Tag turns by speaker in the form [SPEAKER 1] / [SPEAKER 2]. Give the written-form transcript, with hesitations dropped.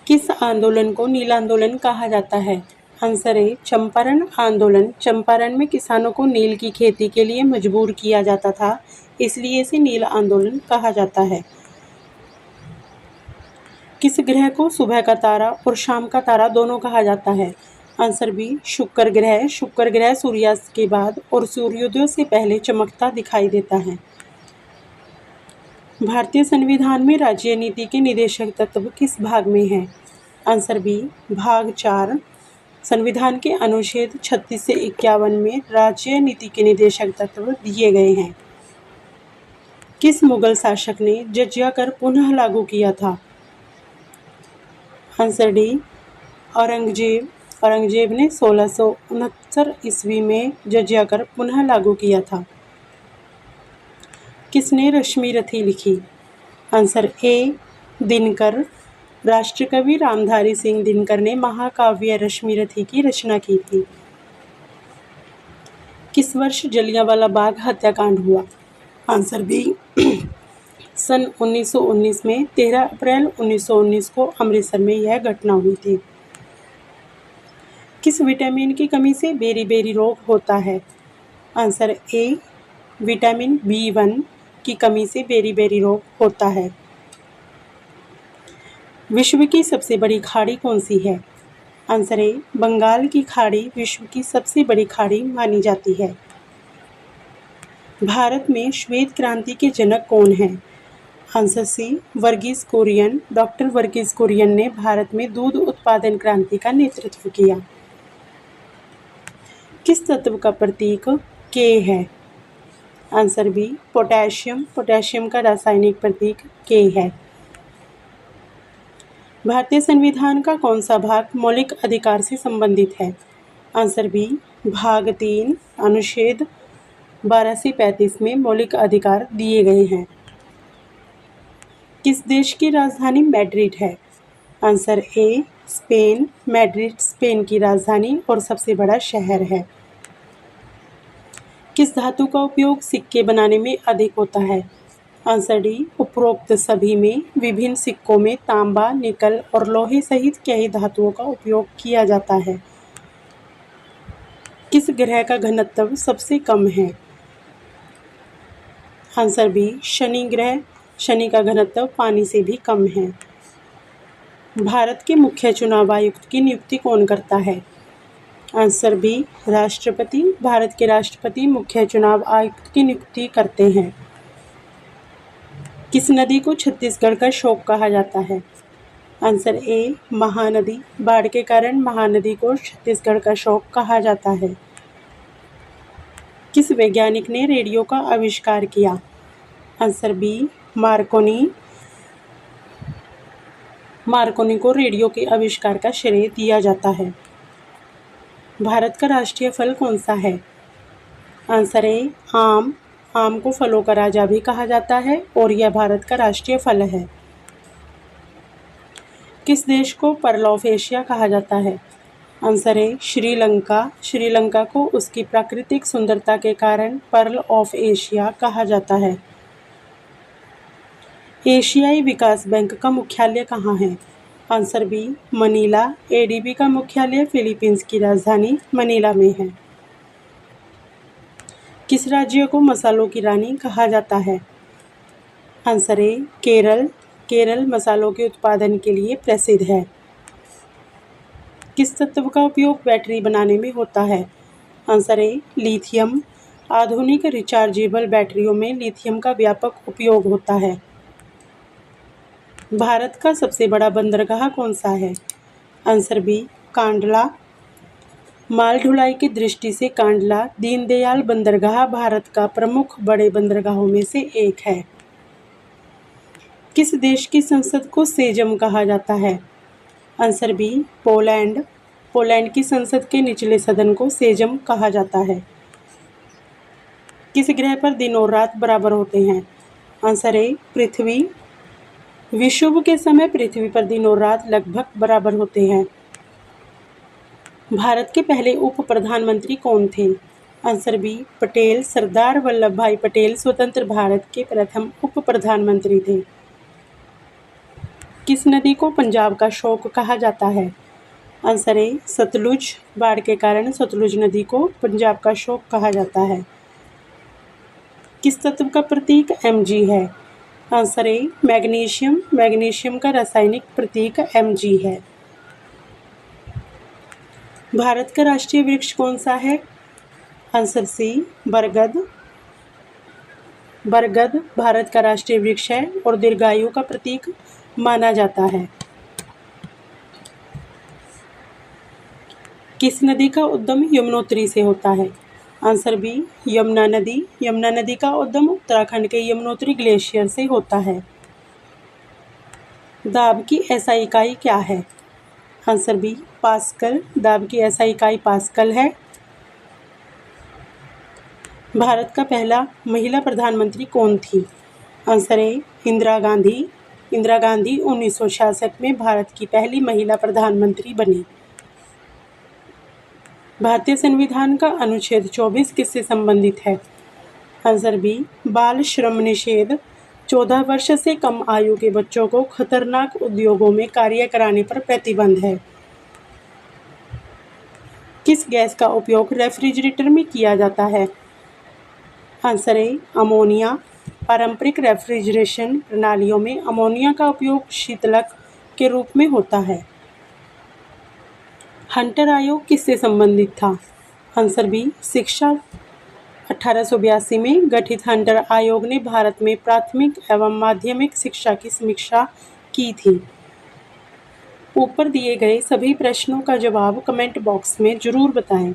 [SPEAKER 1] किस आंदोलन को नील आंदोलन कहा जाता है? आंसर ए चंपारण आंदोलन। चंपारण में किसानों को नील की खेती के लिए मजबूर किया जाता था, इसलिए इसे नील आंदोलन कहा जाता है। किस ग्रह को सुबह का तारा और शाम का तारा दोनों कहा जाता है? आंसर बी शुक्र ग्रह। शुक्र ग्रह सूर्यास्त के बाद और सूर्योदय से पहले चमकता दिखाई देता है। भारतीय संविधान में राज्य नीति के निदेशक तत्व किस भाग में है? आंसर बी भाग 4। संविधान के अनुच्छेद 36 से 51 में राज्य नीति के निदेशक तत्व दिए गए हैं। किस मुगल शासक ने जजिया कर पुनः लागू किया था? Answer D Aurangzeb. औरंगजेब ने 1669 ईस्वी में जजिया कर पुनः लागू किया था। किसने रश्मि रथी लिखी? Answer A Dinkar. राष्ट्रकवि रामधारी सिंह दिनकर ने महाकाव्य रश्मि रथी की रचना की थी। किस वर्ष जलियांवाला बाग हत्याकांड हुआ? आंसर बी सन 1919 में 13 अप्रैल 1919 को अमृतसर में यह घटना हुई थी। किस विटामिन की कमी से बेरी-बेरी रोग होता है? आंसर ए विटामिन B1 की कमी से बेरी-बेरी रोग होता है। विश्व की सबसे बड़ी खाड़ी कौन सी है? आंसर ए बंगाल की खाड़ी विश्व की सबसे बड़ी खाड़ी मानी जाती है। भारत में श्वेत क्रांति के जनक कौन हैं? Answer C Verghese Kurien. Doctor Verghese Kurien ने भारत में दूध उत्पादन क्रांति का नेतृत्व किया। किस तत्व का प्रतीक के है? Answer B potassium. पोटेशियम का रासायनिक प्रतीक के है। भारतीय संविधान का कौन सा भाग मौलिक अधिकार से संबंधित है? आंसर बी भाग 3। अनुच्छेद 12 से 35 में मौलिक अधिकार दिए गए हैं। किस देश की राजधानी मैड्रिड है? Answer A Spain. Madrid Spain की राजधानी और सबसे बड़ा शहर है। किस धातु का उपयोग सिक्के बनाने में अधिक होता है? आंसर डी उपरोक्त सभी में। विभिन्न सिक्कों में तांबा, निकल और लोहे सहित कई धातुओं का उपयोग किया जाता है। किस ग्रह का घनत्व सबसे कम है? आंसर बी शनि ग्रह। शनि का घनत्व पानी से भी कम है। भारत के मुख्य चुनाव आयुक्त की नियुक्ति कौन करता है? आंसर बी राष्ट्रपति। भारत के राष्ट्रपति मुख्य चुनाव आयुक्त की नियुक्ति करते हैं। किस नदी को छत्तीसगढ़ का शोक कहा जाता है? आंसर ए महानदी। बाढ़ के कारण महानदी को छत्तीसगढ़ का शोक कहा जाता है। किस वैज्ञानिक ने रेडियो का आविष्कार किया? Answer B Marconi. मार्कोनी को रेडियो के आविष्कार का श्रेय दिया जाता है। भारत का राष्ट्रीय फल कौन सा है? आंसर ए आम। आम को फलों का राजा भी कहा जाता है और यह भारत का राष्ट्रीय फल है। किस देश को पर्ल ऑफ एशिया कहा जाता है? आंसर ए श्रीलंका। श्रीलंका को उसकी प्राकृतिक सुंदरता के कारण पर्ल ऑफ एशिया कहा जाता है। एशियाई विकास बैंक का मुख्यालय कहाँ है? Answer B Manila. एडीबी का मुख्यालय फिलीपींस की राजधानी मनीला में है। किस राज्य को मसालों की रानी कहा जाता है? आंसर ए केरल। केरल मसालों के उत्पादन के लिए प्रसिद्ध है। किस तत्व का उपयोग बैटरी बनाने में होता है? आंसर ए लिथियम। आधुनिक रिचार्जेबल बैटरियों में लिथियम का व्यापक उपयोग होता है। भारत का सबसे बड़ा बंदरगाह कौन सा है? Answer B Kandla. माल ढुलाई की दृष्टि से कांडला दीनदयाल बंदरगाह भारत का प्रमुख बड़े बंदरगाहों में से एक है। किस देश की संसद को सेजम कहा जाता है? Answer B Poland. पोलैंड की संसद के निचले सदन को सेजम कहा जाता है। किस ग्रह पर दिन और रात बराबर होते हैं? आंसर ए पृथ्वी। विषुव के समय पृथ्वी पर दिन और रात लगभग बराबर होते हैं। भारत के पहले उप प्रधानमंत्री कौन थे? Answer B Patel. Sardar Vallabhbhai Patel स्वतंत्र भारत के प्रथम उप प्रधानमंत्री थे। किस नदी को पंजाब का शोक कहा जाता है? Answer A Sutlej. बाढ़ के कारण सतलुज नदी को पंजाब का शोक कहा जाता है। किस तत्व का प्रतीक Mg है? आंसर ए मैग्नीशियम। मैग्नीशियम का रासायनिक प्रतीक Mg है। भारत का राष्ट्रीय वृक्ष कौन सा है? आंसर सी बरगद। बरगद भारत का राष्ट्रीय वृक्ष है और दीर्घायु का प्रतीक माना जाता है। किस नदी का उद्गम यमुनोत्री से होता है? आंसर बी यमुना नदी। यमुना नदी का उद्गम उत्तराखंड के यमुनोत्री ग्लेशियर से होता है। दाब की SI इकाई क्या है? Answer B pascal. दाब की SI इकाई पास्कल है। भारत का पहला महिला प्रधानमंत्री कौन थी? Answer A Indira Gandhi. इंदिरा गांधी 1966 में भारत की पहली महिला प्रधानमंत्री बनी। भारतीय संविधान का अनुच्छेद 24 किससे संबंधित है? आंसर बी बाल श्रम निषेध। 14 वर्ष से कम आयु के बच्चों को खतरनाक उद्योगों में कार्य कराने पर प्रतिबंध है। किस गैस का उपयोग रेफ्रिजरेटर में किया जाता है? आंसर ए अमोनिया। पारंपरिक रेफ्रिजरेशन प्रणालियों में अमोनिया का उपयोग शीतलक के रूप में होता है। हंटर आयोग किससे संबंधित था? आंसर बी शिक्षा। 1882 में गठित हंटर आयोग ने भारत में प्राथमिक एवं माध्यमिक शिक्षा की समीक्षा की थी। ऊपर दिए गए सभी प्रश्नों का जवाब कमेंट बॉक्स में जरूर बताएं।